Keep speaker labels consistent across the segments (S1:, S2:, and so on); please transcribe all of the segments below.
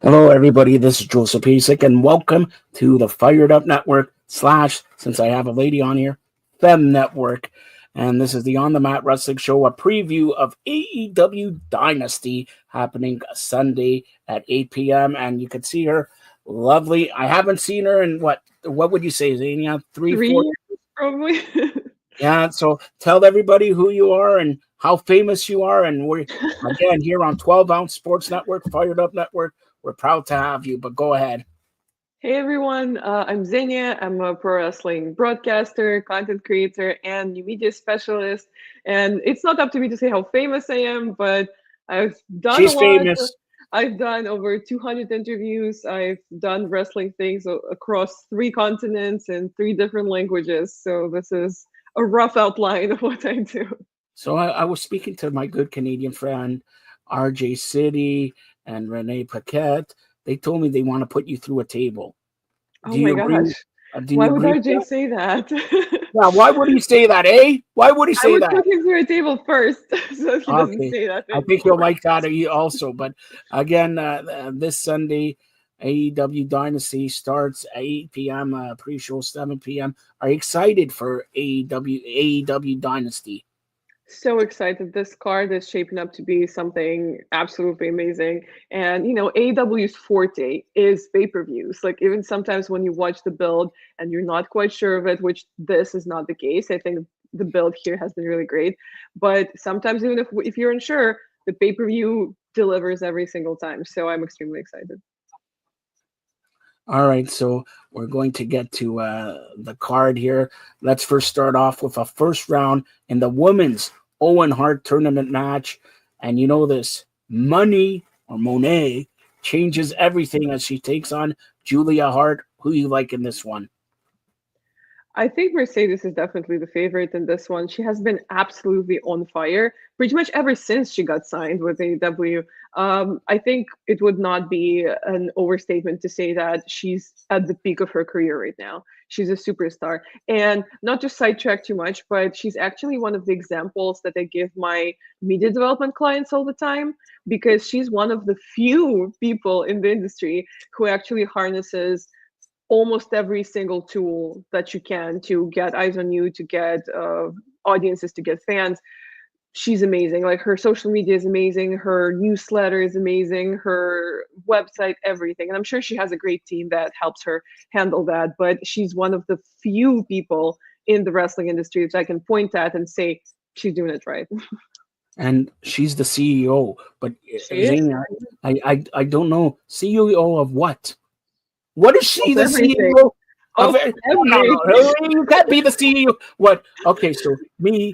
S1: Hello, everybody. This is Joseph Pasek, and welcome to the Fired Up Network slash, since I have a lady on here, Fem Network. And this is the On the Mat Wrestling Show, a preview of AEW Dynasty happening Sunday at 8 p.m. And you can see her lovely. I haven't seen her in what would you say, Zania? 3, 4
S2: 3 years probably.
S1: Yeah, so tell everybody who you are and how famous you are. And we're, again, here on 12 Ounce Sports Network, Fired Up Network. We're proud to have you, but go ahead.
S2: Hey everyone, I'm Xenia. I'm a pro wrestling broadcaster, content creator, and new media specialist. And it's not up to me to say how famous I am, but I've done a
S1: She's
S2: lot.
S1: famous.
S2: I've done over 200 interviews. I've done wrestling things across 3 continents and 3 different languages. So this is a rough outline of what I do.
S1: So I was speaking to my good Canadian friend, RJ City and Renee Paquette. They told me they want to put you through a table.
S2: Oh
S1: Do
S2: my
S1: you agree?
S2: gosh.
S1: Do you
S2: Why would
S1: agree with
S2: RJ
S1: that?
S2: say that?
S1: Yeah, why would he say that, eh? Why would he
S2: I
S1: say
S2: would
S1: that?
S2: put him through a table first so he doesn't
S1: Okay.
S2: say that
S1: I think you'll
S2: anymore.
S1: like that also. But again, this Sunday, AEW Dynasty starts at 8 p.m., pre-show 7 p.m. Are you excited for AEW Dynasty?
S2: So excited. This card is shaping up to be something absolutely amazing. And, AEW's forte is pay per views. Like, even sometimes when you watch the build and you're not quite sure of it, which this is not the case, I think the build here has been really great. But sometimes, even if you're unsure, the pay per view delivers every single time. So I'm extremely excited.
S1: All right, so we're going to get to the card here. Let's first start off with a first round in the women's Owen Hart tournament match. And you know this, Money or Monet changes everything as she takes on Julia Hart. Who you like in this one?
S2: I think Mercedes is definitely the favorite in this one. She has been absolutely on fire pretty much ever since she got signed with AEW. I think it would not be an overstatement to say that she's at the peak of her career right now. She's a superstar. And not to sidetrack too much, but she's actually one of the examples that I give my media development clients all the time because she's one of the few people in the industry who actually harnesses almost every single tool that you can to get eyes on you, to get audiences, to get fans. She's amazing. Like, her social media is amazing, her newsletter is amazing, her website, everything. And I'm sure she has a great team that helps her handle that. But she's one of the few people in the wrestling industry that I can point at and say she's doing it right.
S1: And she's the CEO. But
S2: She is
S1: Zania, I don't know. CEO of what? What is
S2: of
S1: she the
S2: everything.
S1: CEO of?
S2: Of
S1: No,
S2: everything.
S1: you can't be the CEO. What? Okay, so me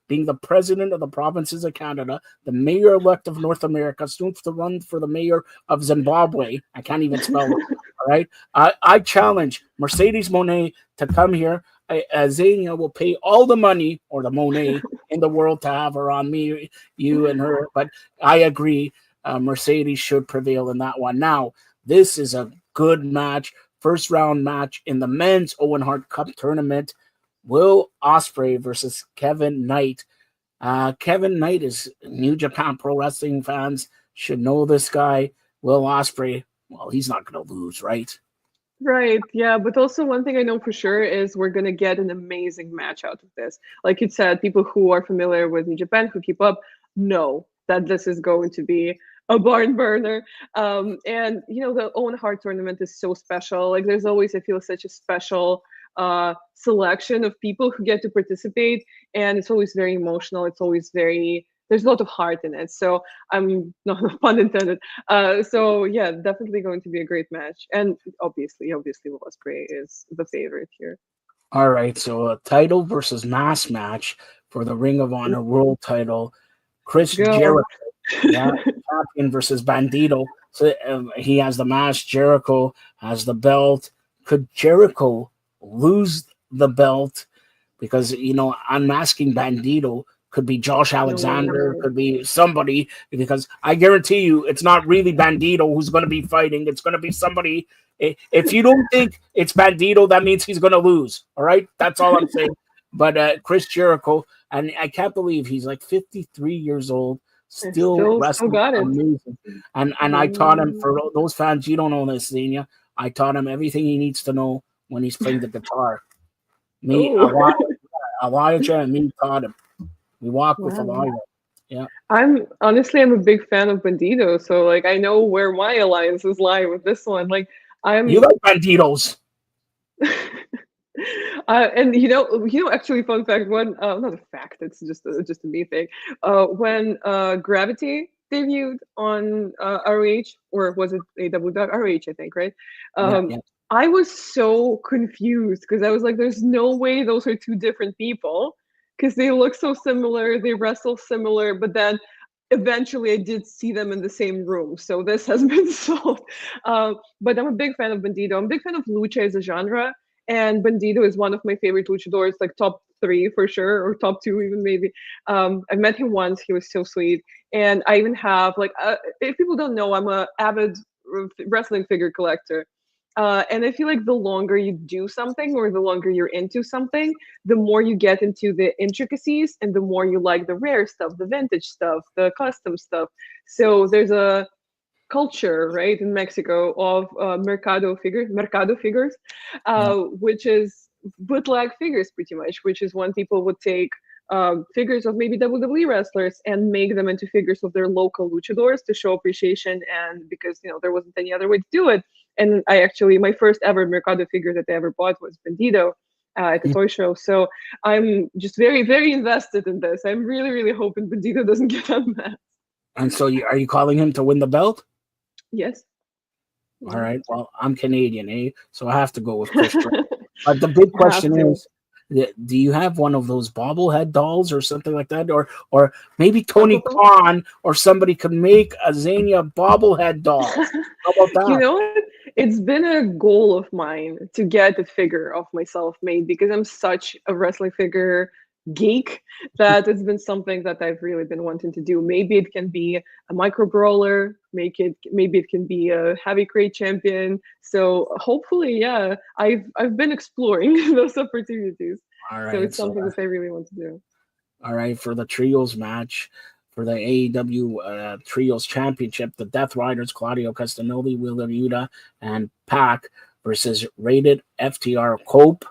S1: being the president of the provinces of Canada, the mayor elect of North America, soon to run for the mayor of Zimbabwe. I can't even spell it. All right, I challenge Mercedes Monet to come here. Zania will pay all the money or the Monet in the world to have her on me, you, and her. But I agree, Mercedes should prevail in that one. Now, this is a good match, first round match in the men's Owen Hart Cup tournament. Will Ospreay versus Kevin Knight. Kevin Knight is New Japan Pro Wrestling fans should know this guy. Will Ospreay, well, he's not going to lose, right?
S2: Right, yeah, but also one thing I know for sure is we're gonna get an amazing match out of this. Like you said, people who are familiar with New Japan, who keep up, know that this is going to be a barn burner. And the Owen Hart tournament is so special. Like, there's always, I feel, such a special selection of people who get to participate, and it's always very emotional. It's always very there's a lot of heart in it. So I'm not pun intended. So yeah, definitely going to be a great match. And obviously, Will Ospreay is the favorite here.
S1: All right, so a title versus mass match for the Ring of Honor World title.
S2: Let's
S1: Chris
S2: go.
S1: Jericho, yeah, champion versus Bandito. So he has the mask. Jericho has the belt. Could Jericho lose the belt? Because unmasking Bandito could be Josh Alexander,
S2: No.
S1: could be somebody. Because I guarantee you, it's not really Bandito who's going to be fighting. It's going to be somebody. If you don't think it's Bandito, that means he's going to lose. All right, that's all I'm saying. But Chris Jericho, and I can't believe he's like 53 years old,
S2: I
S1: still
S2: still
S1: wrestled
S2: got it.
S1: amazing. And I taught him,
S2: Mm.
S1: for those fans, you don't know this, Xenia, I taught him everything he needs to know when he's playing the guitar. Me,
S2: Oh,
S1: Elijah and me taught him. We walked with
S2: wow.
S1: Elijah. Yeah.
S2: I'm a big fan of Bandito, so like I know where my alliances lie with this one. Like
S1: You
S2: I'm
S1: like banditos.
S2: and actually, fun fact. One, not a fact. It's just a me thing. When Gravity debuted on ROH, or was it AW ROH? I think, right?
S1: Yeah,
S2: Um,
S1: yeah.
S2: I was so confused because I was like, "There's no way those are two different people," because they look so similar, they wrestle similar, but then eventually I did see them in the same room. So this has been solved. But I'm a big fan of Bandito. I'm a big fan of lucha as a genre, and Bandito is one of my favorite luchadors, like top three for sure, or top two even maybe. I met him once; he was so sweet, and I even have like, if people don't know, I'm a avid wrestling figure collector. And I feel like the longer you do something or the longer you're into something, the more you get into the intricacies and the more you like the rare stuff, the vintage stuff, the custom stuff. So there's a culture, right, in Mexico of mercado figures,
S1: Yeah.
S2: which is bootleg figures, pretty much, which is when people would take figures of maybe WWE wrestlers and make them into figures of their local luchadors to show appreciation, and because there wasn't any other way to do it. And my first ever mercado figure that I ever bought was Bandito at a
S1: Mm.
S2: toy show. So I'm just very, very invested in this. I'm really, really hoping Bandito doesn't get unmasked.
S1: And so, are you calling him to win the belt?
S2: Yes.
S1: All
S2: Mhm.
S1: right. Well, I'm Canadian, eh? So I have to go with Chris Pratt. But the big
S2: You have
S1: question
S2: to.
S1: is, do you have one of those bobblehead dolls or something like that, or maybe Tony
S2: Funko Pop.
S1: Khan or somebody could make a Xenia bobblehead doll? How about
S2: You
S1: that?
S2: know what? It's been a goal of mine to get a figure of myself made because I'm such a wrestling figure geek that it's been something that I've really been wanting to do. Maybe it can be a micro brawler, maybe it can be a heavy crate champion. So hopefully, yeah, I've been exploring those opportunities.
S1: All
S2: So
S1: right.
S2: it's
S1: So
S2: something that I really want to do.
S1: all right, for the trios match for the AEW Trios Championship, the Death Riders, Claudio Castagnoli, Wheeler Yuta, and Pac versus rated FTR Cope,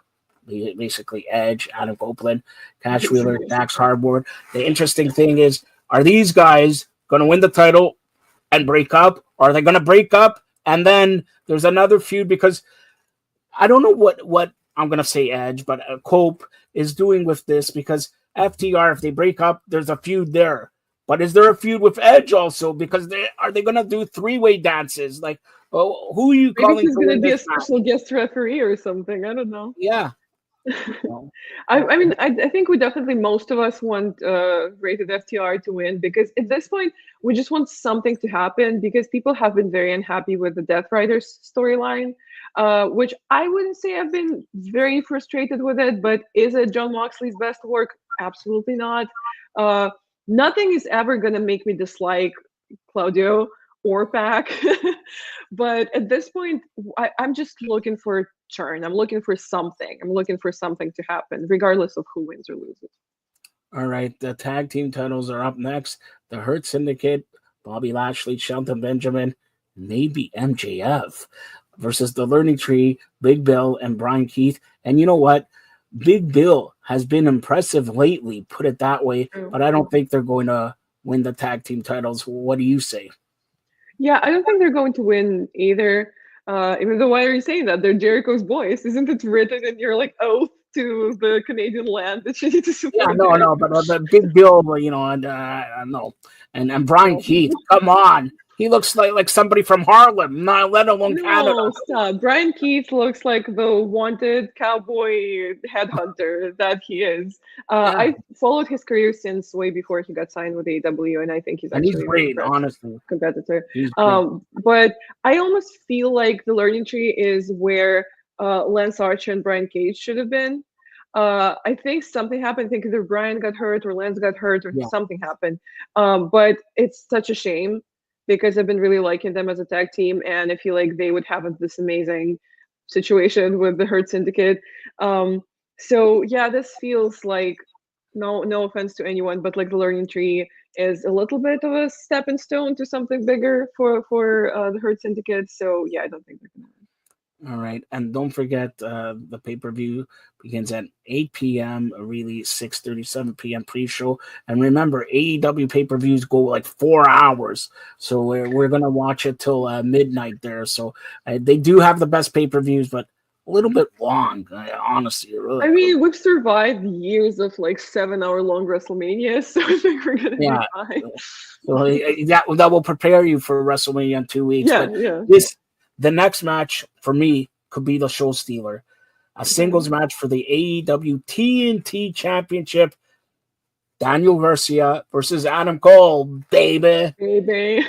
S1: basically Edge, Adam Copeland, Cash Wheeler,
S2: Basically.
S1: Dax Hardwood. The interesting thing is, are these guys going to win the title and break up? Or are they going to break up and then there's another feud? Because I don't know what I'm gonna say Edge, but Cope is doing with this because FTR, if they break up, there's a feud there. But is there a feud with Edge also? Because they gonna do 3-way dances? Like, oh, who are you
S2: Maybe
S1: calling
S2: he's
S1: to
S2: gonna
S1: win
S2: be
S1: this
S2: a
S1: match?
S2: special guest referee or something. I don't know.
S1: Yeah. Well,
S2: I mean, I think we definitely, most of us want rated FTR to win because at this point, we just want something to happen because people have been very unhappy with the Death Riders storyline, which I wouldn't say I've been very frustrated with it, but is it John Moxley's best work? Absolutely not. Uh, Nothing is ever going to make me dislike Claudio or Pac. But at this point, I'm just looking for a turn. I'm looking for something. I'm looking for something to happen, regardless of who wins or loses.
S1: all right, the tag team titles are up next. The Hurt Syndicate, Bobby Lashley, Shelton Benjamin, maybe MJF versus the Learning Tree, Big Bill, and Brian Keith. And you know what? Big Bill has been impressive lately, put it that way,
S2: True.
S1: but I don't think they're going to win the tag team titles. What do you say?
S2: Yeah, I don't think they're going to win either. Even though, why are you saying that? They're Jericho's boys. Isn't it written in your like oath to the Canadian land that you need to
S1: Yeah,
S2: support
S1: no,
S2: Jericho?
S1: but the Big Bill, and no, and Brian
S2: No.
S1: Keith, come on, he looks like somebody from Harlem, not let alone Canada.
S2: No, stop. Brian Keith looks like the wanted cowboy headhunter that he is.
S1: Yeah,
S2: I followed his career since way before he got signed with AEW, and I think he's
S1: and he's
S2: actually an
S1: great,
S2: impressive
S1: honestly.
S2: competitor.
S1: He's great.
S2: But I almost feel like the learning tree is where Lance Archer and Brian Cage should have been. I think something happened. I think either Brian got hurt or Lance got hurt or
S1: Yeah,
S2: something happened. But it's such a shame because I've been really liking them as a tag team, and I feel like they would have this amazing situation with the Hurt Syndicate. So yeah, this feels like No offense to anyone, but like the learning tree is a little bit of a stepping stone to something bigger for the Herd Syndicate. So yeah, I don't think they're gonna
S1: All right, and don't forget the pay per view begins at 8 p.m. Really 6:37 p.m. pre-show. And remember, AEW pay per views go like 4 hours, so we're gonna watch it till midnight there. So they do have the best pay per views, but a little bit long. Honestly,
S2: I
S1: really.
S2: mean, we've survived years of like 7 hour long WrestleMania, so I think we're gonna be
S1: Yeah.
S2: fine.
S1: So that will prepare you for WrestleMania in 2 weeks.
S2: Yeah,
S1: But
S2: yeah.
S1: the next match for me could be the show stealer. A
S2: Okay.
S1: singles match for the AEW TNT Championship. Daniel Garcia versus Adam Cole, baby.
S2: Maybe.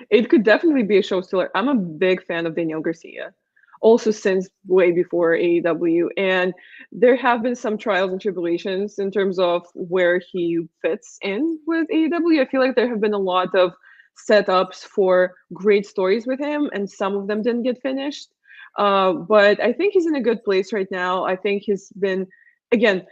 S2: It could definitely be a show stealer. I'm a big fan of Daniel Garcia, also since way before AEW. And there have been some trials and tribulations in terms of where he fits in with AEW. I feel like there have been a lot of setups for great stories with him, and some of them didn't get finished. But I think he's in a good place right now. I think he's been, again,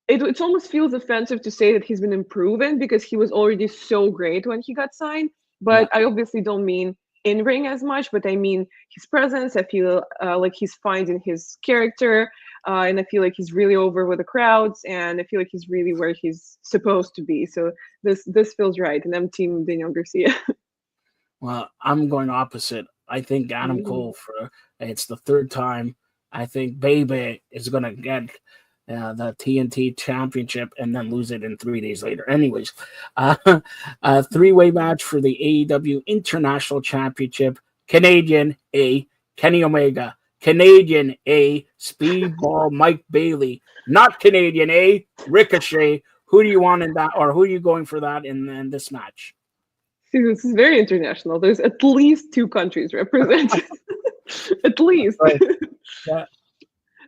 S2: it almost feels offensive to say that he's been improving because he was already so great when he got signed.
S1: Yeah.
S2: But I obviously don't mean in ring as much, but I mean his presence. I feel like he's finding his character, and I feel like he's really over with the crowds, and I feel like he's really where he's supposed to be. So this feels right, and I'm team Daniel Garcia.
S1: Well, I'm going opposite. I think Adam
S2: Mhm.
S1: Cole for it's the third time. I think Baby is gonna get the TNT Championship and then lose it in 3 days later. Anyways, uh, a three-way match for the AEW International Championship. Canadian A. Kenny Omega. Canadian A. Speedball Mike Bailey. Not Canadian A. Ricochet. Who do you want in that, or who are you going for that in this match?
S2: See, this is very international. There's at least two countries represented. At
S1: That's
S2: least.
S1: right. Yeah.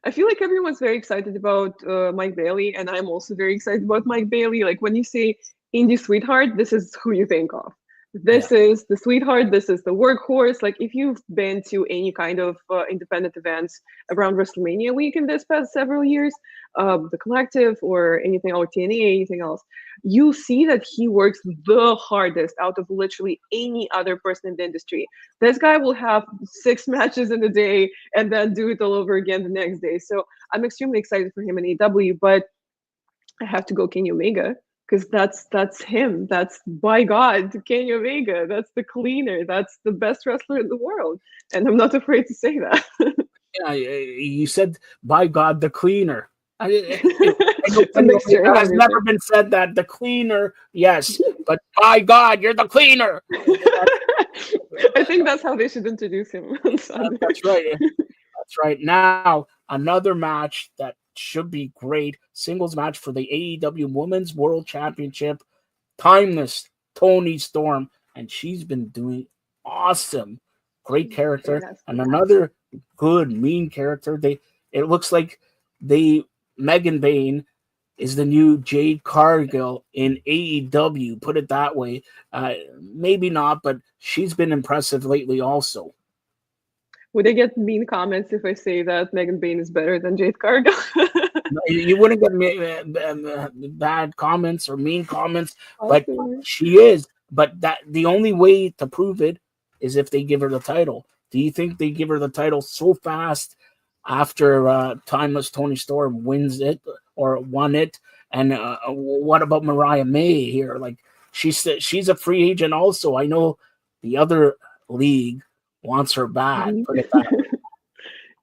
S2: I feel like everyone's very excited about Mike Bailey, and I'm also very excited about Mike Bailey. Like when you say indie sweetheart, this is who you think of.
S1: Yeah.
S2: This is the sweetheart. This is the workhorse. Like if you've been to any kind of independent events around WrestleMania week in this past several years, the Collective or anything, or TNA, anything else, you see that he works the hardest out of literally any other person in the industry. This guy will have 6 matches in a day and then do it all over again the next day. So I'm extremely excited for him in AEW, but I have to go Kenny Omega because that's him. That's by God, Kenny Omega. That's the cleaner. That's the best wrestler in the world, and I'm not afraid to say that.
S1: Yeah, you said by God the cleaner. I know
S2: It's a
S1: Kenny
S2: mixture
S1: Omega
S2: of
S1: has never
S2: everything.
S1: been said that the cleaner, yes, but by God you're the cleaner.
S2: I think that's how they should introduce him on Sunday.
S1: That's right. That's right. Now another match that should be great singles match for the AEW Women's World Championship. Timeless Tony Storm, and she's been doing awesome. Great
S2: She's
S1: character, and
S2: fantastic.
S1: another good mean character. It looks like they Megan Bain is the new Jade Cargill in AEW. Put it that way. Maybe not, but she's been impressive lately. Also,
S2: Would I get mean comments if I say that Megan Bain is better than Jade Cargill?
S1: you wouldn't get bad comments or mean comments, but
S2: Awesome.
S1: she is. But that the only way to prove it is if they give her the title. Do you think they give her the title so fast after Timeless Tony Storm wins it or won it? And what about Mariah May here? Like she's a free agent also. I know the other league wants her bad.
S2: Mhm.
S1: Put it that way.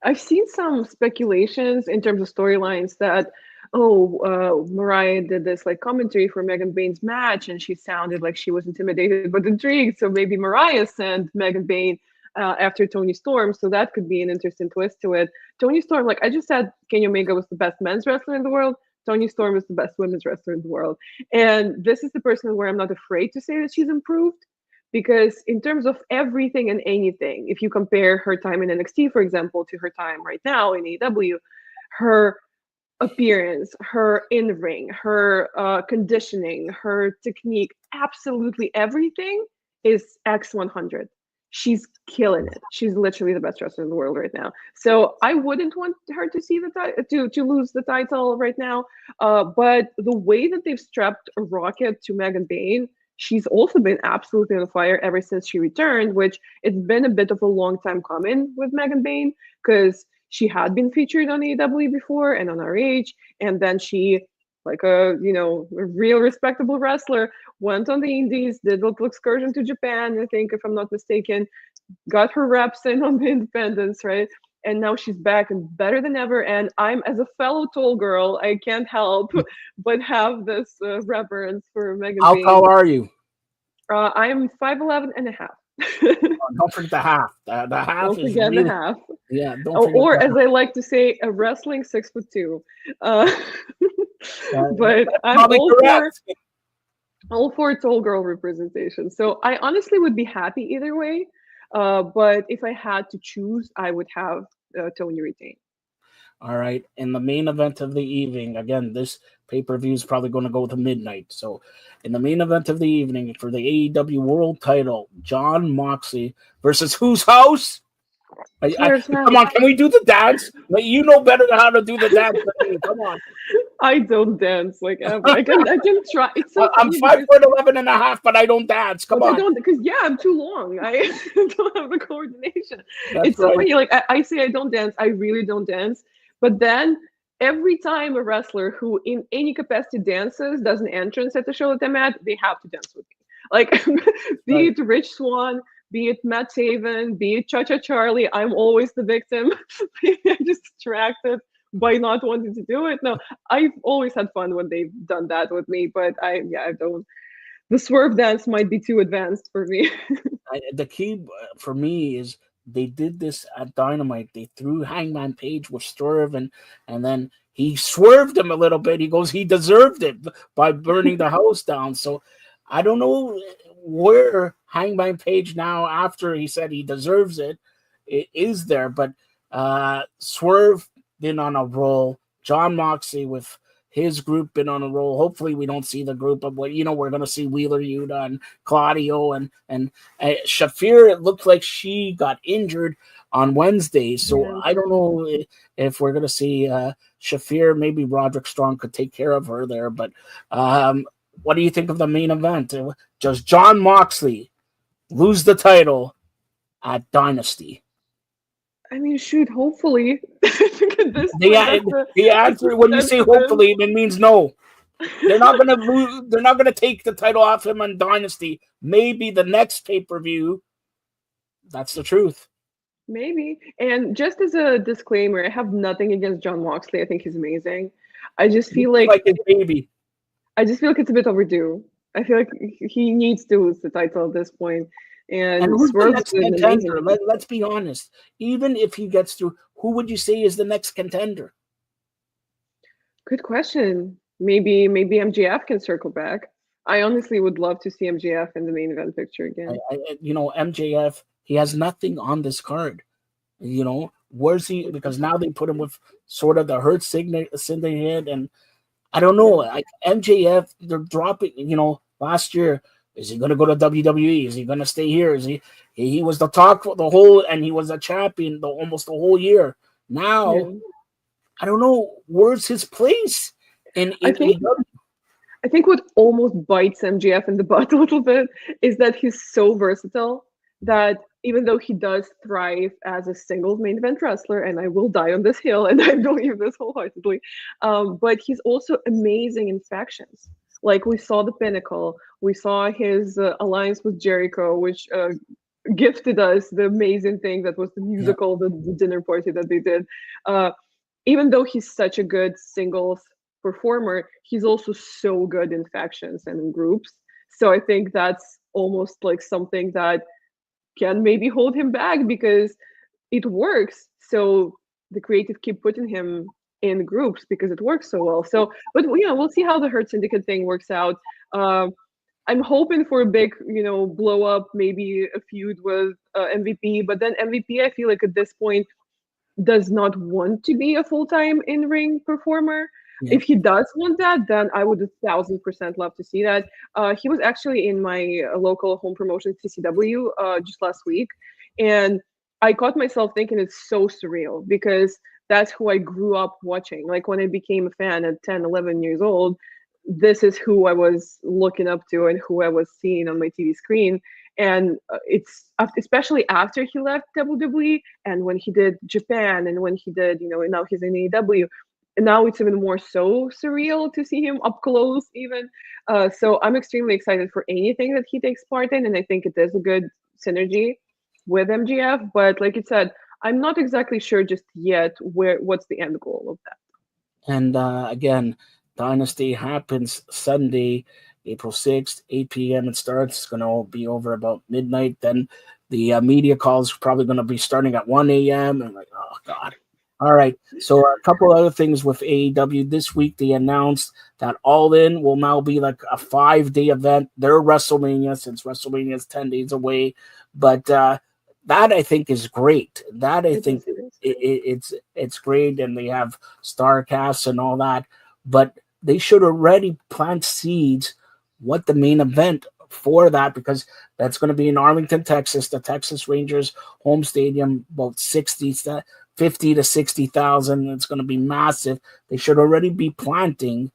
S2: I've seen some speculations in terms of storylines that, Mariah did this like commentary for Megan Bain's match, and she sounded like she was intimidated but intrigued. So maybe Mariah sent Megan Bain after Tony Storm. So that could be an interesting twist to it. Tony Storm, like I just said, Kenny Omega was the best men's wrestler in the world. Tony Storm is the best women's wrestler in the world. And this is the person where I'm not afraid to say that she's improved because in terms of everything and anything, if you compare her time in NXT, for example, to her time right now in AEW, her appearance, her in ring, her conditioning, her technique, absolutely everything is X100. she's killing it. She's literally the best wrestler in the world right now. So I wouldn't want her to see to lose the title right now. But the way that they've strapped a Rocket to Megan Bayne, she's also been absolutely on fire ever since she returned. Which it's been a bit of a long time coming with Megan Bayne because she had been featured on AEW before and on RH, and then she, like a real respectable wrestler, went on the indies, did a little excursion to Japan, I think, if I'm not mistaken, got her reps in on the independents, right? And now she's back and better than ever. And I'm, as a fellow tall girl, I can't help but have this reverence for Megan
S1: How
S2: Bayne.
S1: tall are you?
S2: I'm 5'11 and a half.
S1: Don't forget the half. The half
S2: Don't
S1: is
S2: forget the
S1: really,
S2: half.
S1: yeah. Don't forget
S2: Or,
S1: the
S2: as I like to say, a wrestling 6'2". Uh, but
S1: That's
S2: I'm
S1: probably correct.
S2: all for tall girl representation. So I honestly would be happy either way. But if I had to choose, I would have Tony retain.
S1: All right. In the main event of the evening, again, this pay per view is probably going to go to midnight. So, in the main event of the evening for the AEW World Title, Jon Moxley versus whose house? Come on, can we do the dance? Like, you know better than how to do the dance than me. Come on.
S2: I don't dance like ever. I can try. It's so
S1: I'm
S2: funny
S1: five
S2: because
S1: foot 11.5, but I don't dance. Come
S2: but I
S1: on.
S2: don't because yeah, I'm too long. I don't have the coordination.
S1: That's
S2: It's so
S1: right.
S2: funny. Like I say I don't dance. I really don't dance. But then every time a wrestler who in any capacity dances does an entrance at the show that I'm at, they have to dance with me. Like be
S1: Right.
S2: it Rich Swann, be it Matt Taven, be it Cha Cha Charlie, I'm always the victim. I'm just distracted by not wanting to do it. No, I've always had fun when they've done that with me, but I don't. The swerve dance might be too advanced for me.
S1: The key for me is they did this at Dynamite. They threw Hangman Page with Swerve, and then he swerved him a little bit. He goes, he deserved it by burning the house down. So I don't know where Hangman Page now, after he said he deserves it, it is there. But Swerve been on a roll. Jon Moxley with his group been on a roll. Hopefully, we don't see the group of what we're going to see Wheeler Yuta and Claudio and Shafir. It looked like she got injured on Wednesday, so
S2: Yeah.
S1: I don't know if we're going to see Shafir. Maybe Roderick Strong could take care of her there. But what do you think of the main event? Does Jon Moxley lose the title at Dynasty?
S2: I mean, shoot, hopefully. I think at this
S1: The,
S2: point,
S1: the
S2: that's a
S1: answer when you say
S2: sentiment.
S1: hopefully, it means no. They're not gonna lose. They're not gonna take the title off him on Dynasty. Maybe the next pay per view. That's the truth.
S2: Maybe. And just as a disclaimer, I have nothing against Jon Moxley. I think he's amazing. I just feel
S1: It's
S2: like
S1: like his baby.
S2: it's a bit overdue. I feel like he needs to lose the title at this point.
S1: And
S2: And
S1: who's the
S2: Swerve
S1: next
S2: did an amazing
S1: contender? Let's be honest. Even if he gets through, who would you say is the next contender?
S2: Good question. Maybe MJF can circle back. I honestly would love to see MJF in the main event picture again.
S1: MJF. He has nothing on this card. Where's he? Because now they put him with sort of the Hurt syndicate, and I don't know.
S2: Yeah.
S1: Like MJF, they're dropping. Last year, is he going to go to WWE? Is he going to stay here? Is he? He was the talk for the whole, and he was a champion almost the whole year. Now,
S2: Yeah.
S1: I don't know where's his place
S2: I
S1: in
S2: think
S1: AEW.
S2: I think what almost bites MJF in the butt a little bit is that he's so versatile that even though he does thrive as a singles main event wrestler, and I will die on this hill, and I believe this wholeheartedly, but he's also amazing in factions. Like we saw the Pinnacle, we saw his alliance with Jericho, which gifted us the amazing thing that was the
S1: Yeah,
S2: musical, the dinner party that they did. Uh, Even though he's such a good singles performer, he's also so good in factions and in groups. So I think that's almost like something that can maybe hold him back because it works. So the creative keep putting him in groups because it works so well. So, but we'll see how the Hurt Syndicate thing works out. Um, I'm hoping for a big, blow up, maybe a feud with MVP. But then MVP, I feel like at this point does not want to be a full-time in-ring performer.
S1: Yeah.
S2: If he does want that, then I would 1,000% love to see that. He was actually in my local home promotion CCW just last week, and I caught myself thinking it's so surreal because that's who I grew up watching. Like when I became a fan at 10, 11 years old, this is who I was looking up to and who I was seeing on my TV screen. And it's especially after he left WWE and when he did Japan and when he did, and now he's in AEW. And now it's even more so surreal to see him up close, even. So I'm extremely excited for anything that he takes part in, and I think it is a good synergy with MGF. But like you said, I'm not exactly sure just yet what's the end goal of that.
S1: And again, Dynasty happens Sunday, April 6th, 8 p.m. It starts. It's going to be over about midnight. Then the media calls probably going to be starting at 1 a.m. And like, oh, God. All right. So a couple other things with AEW. This week, they announced that All In will now be like a 5-day event. Their WrestleMania, since WrestleMania is 10 days away. But that I think is great. That I think it's great, and they have Starcast and all that. But they should already plant seeds what the main event for that, because that's going to be in Arlington, Texas, the Texas Rangers home stadium, about 50 to 60,000. It's going to be massive. They should already be planting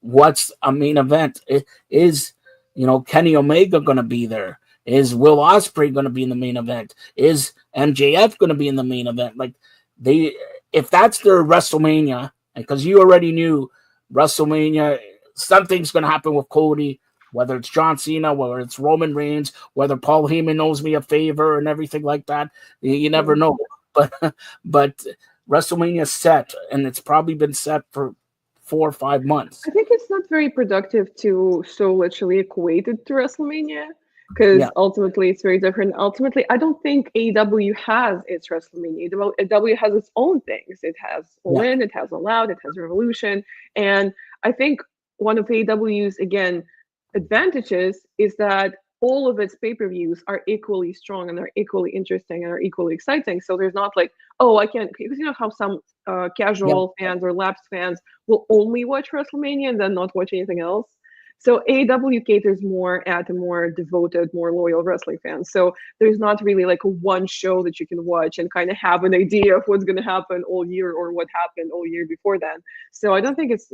S1: what's a main event. Is Kenny Omega going to be there? Is Will Ospreay going to be in the main event? Is MJF going to be in the main event? Like if that's their WrestleMania, because you already knew WrestleMania, something's going to happen with Cody, whether it's John Cena, whether it's Roman Reigns, whether Paul Heyman owes me a favor and everything like that. You never know. But WrestleMania is set, and it's probably been set for 4 or 5 months.
S2: I think it's not very productive to so literally equate it to WrestleMania because ultimately it's very different. Ultimately, I don't think AEW has its WrestleMania. AEW has its own things. It has All In, it has All Out, it has Revolution. And I think one of AEW's, again, advantages is that all of its pay-per-views are equally strong and are equally interesting and are equally exciting. So there's not like, oh, I can't, because you know how some casual fans or lapsed fans will only watch WrestleMania and then not watch anything else. So AEW caters more at a more devoted, more loyal wrestling fans. So there's not really like a one show that you can watch and kind of have an idea of what's going to happen all year or what happened all year before then. So I don't think it's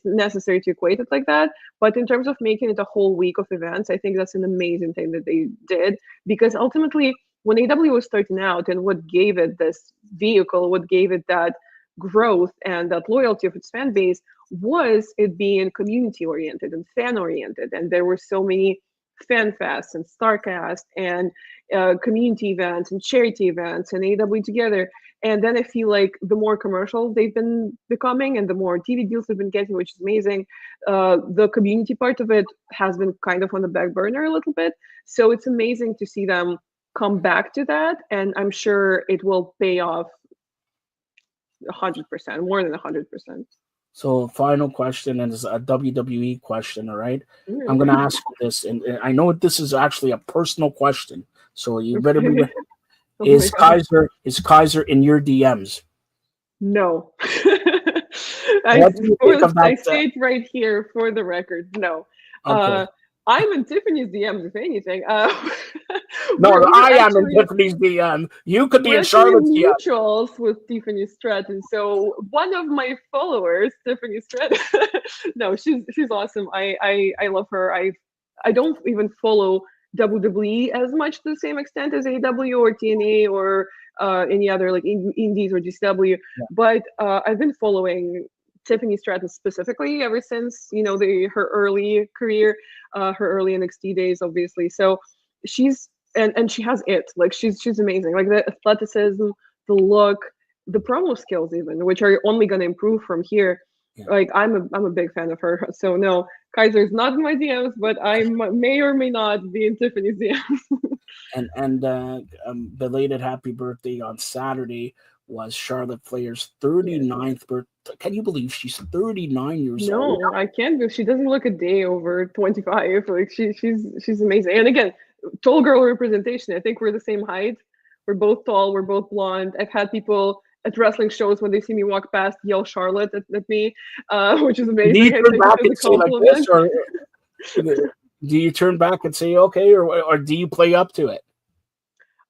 S2: necessary to equate it like that. But in terms of making it a whole week of events, I think that's an amazing thing that they did, because ultimately when AEW was starting out and what gave it this vehicle, what gave it that growth and that loyalty of its fan base was it being community oriented and fan oriented. And there were so many fan fests and Starcast and community events and charity events and AEW together. And then I feel like the more commercial they've been becoming and the more TV deals they've been getting, which is amazing, the community part of it has been kind of on the back burner a little bit. So it's amazing to see them come back to that. And I'm sure it will pay off 100%, more than 100%.
S1: So, final question, and it's a WWE question, all right? I'm going to ask you this, and I know this is actually a personal question, so you better be ready. Is Kaiser in your DMs?
S2: No.
S1: What do you think of that?
S2: I state right here for the record, no.
S1: Okay.
S2: I'm in Tiffany's DMs, if anything.
S1: No, I am in Tiffany's DM. You could be in Charlotte's DM.
S2: Mutuals with Tiffany Stratton. So one of my followers, Tiffany Stratton. No, she's awesome. I love her. I don't even follow WWE as much to the same extent as AEW or TNA or any other like indies or GCW. But I've been following Tiffany Stratton specifically ever since her early career, her early NXT days, obviously. So she's and she has it. Like she's amazing. Like the athleticism, the look, the promo skills, even, which are only going to improve from here. Yeah. Like I'm a big fan of her. So no, Kaiser's not in my DMs, but I may or may not be in Tiffany's DMs.
S1: and belated happy birthday on Saturday was Charlotte Flair's 39th birthday. Can you believe she's 39 years old?
S2: No, I can't believe she doesn't look a day over 25. Like she's amazing. And again, tall girl representation. I think we're the same height. We're both tall. We're both blonde. I've had people at wrestling shows when they see me walk past, yell Charlotte at me, which is
S1: Do you
S2: amazing. I
S1: turn
S2: take it
S1: back
S2: as a
S1: and say like this,
S2: compliment.
S1: or do you turn back and say okay, or do you play up to it?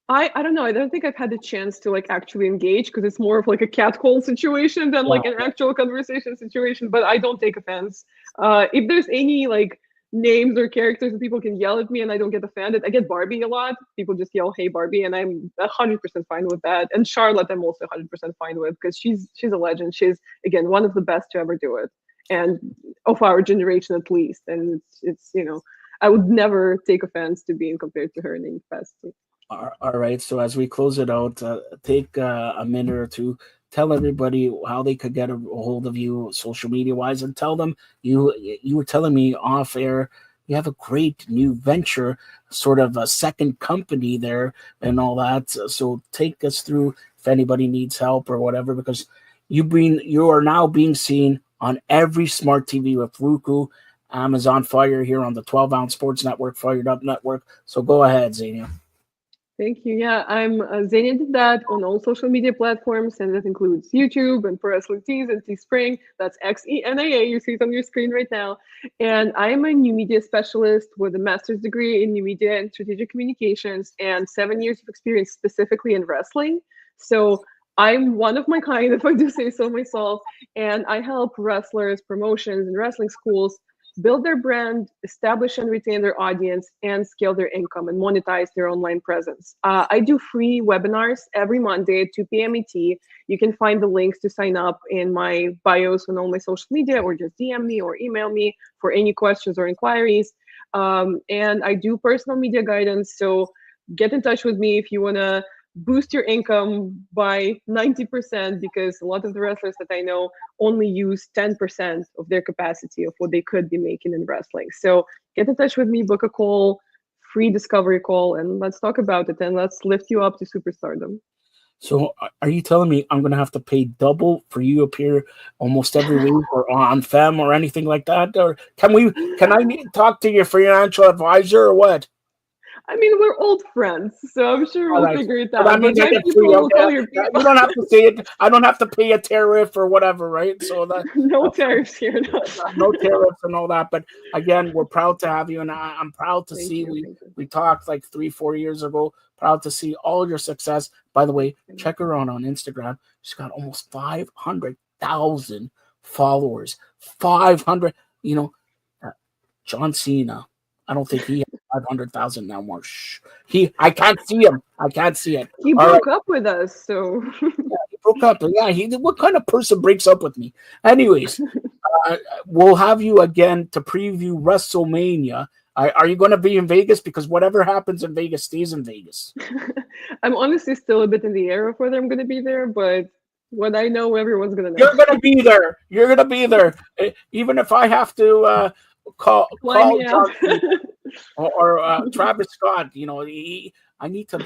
S2: I don't know. I don't think I've had the chance to like actually engage because it's more of like a catcall situation than
S1: Yeah,
S2: like an actual conversation situation. But I don't take offense. If there's any like names or characters that people can yell at me and I don't get offended, I get Barbie a lot. People just yell, "Hey Barbie," and I'm 100% fine with that. And Charlotte, I'm also 100% fine with because she's a legend. She's again one of the best to ever do it, and of our generation at least. And it's I would never take offense to being compared to her in any capacity.
S1: all right. So as we close it out, take a minute or two. Tell everybody how they could get a hold of you, social media wise, and tell them you were telling me off air you have a great new venture, sort of a second company there, and all that. So take us through if anybody needs help or whatever, because you are now being seen on every smart TV with Roku, Amazon Fire here on the 12-ounce Sports Network, Fired Up Network. So go ahead, Xenia.
S2: Thank you. Yeah, I'm Xenia did that on all social media platforms, and that includes YouTube and Pro Wrestling Tees and Teespring. That's XENAA. You see it on your screen right now. And I am a new media specialist with a master's degree in new media and strategic communications and 7 years of experience specifically in wrestling. So I'm one of my kind, if I do say so myself. And I help wrestlers, promotions, and wrestling schools build their brand, establish and retain their audience, and scale their income and monetize their online presence. I do free webinars every Monday at 2 p.m. ET. You can find the links to sign up in my bios on all my social media, or just DM me or email me for any questions or inquiries. And I do personal media guidance. So get in touch with me if you want to boost your income by 90%, because a lot of the wrestlers that I know only use 10% of their capacity of what they could be making in wrestling. So get in touch with me, book a call, free discovery call, and let's talk about it and let's lift you up to superstardom.
S1: So are you telling me I'm going to have to pay double for you appear almost every week or on FEM or anything like that? Or can I talk to your financial advisor or what?
S2: I mean, we're old friends, so I'm sure
S1: All
S2: we'll
S1: right.
S2: figure it
S1: But that
S2: out. But
S1: means I
S2: my
S1: get free.
S2: people will
S1: Okay.
S2: call your
S1: Yeah,
S2: people.
S1: you don't have to say it. I don't have to pay a tariff or whatever, right? So that
S2: No tariffs here. No.
S1: no tariffs and all that. But again, we're proud to have you, and I'm proud to
S2: Thank
S1: see
S2: you. Thank you.
S1: we talked like 3-4 years ago. Proud to see all your success. By the way, check her out on Instagram. She's got almost 500,000 followers. 500. You know, John Cena. I don't think he has 500,000 now more. Shh. I can't see him. I can't see it.
S2: He
S1: All right.
S2: broke up with us, so
S1: He broke up. Yeah, what kind of person breaks up with me? Anyways, we'll have you again to preview WrestleMania. Are you going to be in Vegas? Because whatever happens in Vegas stays in Vegas.
S2: I'm honestly still a bit in the air of whether I'm going to be there, but when I know, everyone's going to know.
S1: You're going to be there. You're going to be there. Even if I have to call
S2: Fly me out.
S1: John or Travis Scott. I need to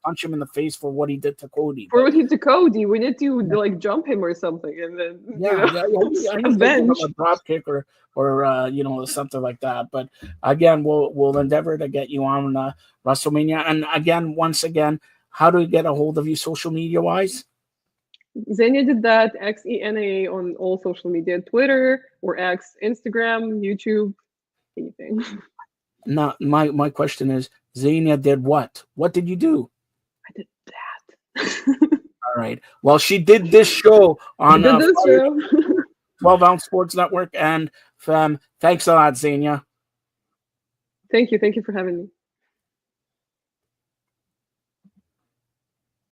S1: punch him in the face for what he did to Cody.
S2: For what he to Cody, we need to like jump him or something, and then
S1: Yeah, I need to give him
S2: avenge.
S1: a drop kick or something like that. But again, we'll endeavor to get you on WrestleMania. And again, once again, how do we get a hold of you social media wise?
S2: Xenia did that. XENA on all social media: Twitter or X, Instagram, YouTube, anything.
S1: Not my question is, Xenia did what? What did you do?
S2: I did that.
S1: All right. Well, she did this show on
S2: I did this show.
S1: 12-ounce Sports Network and FEM. Thanks a lot, Xenia.
S2: Thank you. Thank you for having me.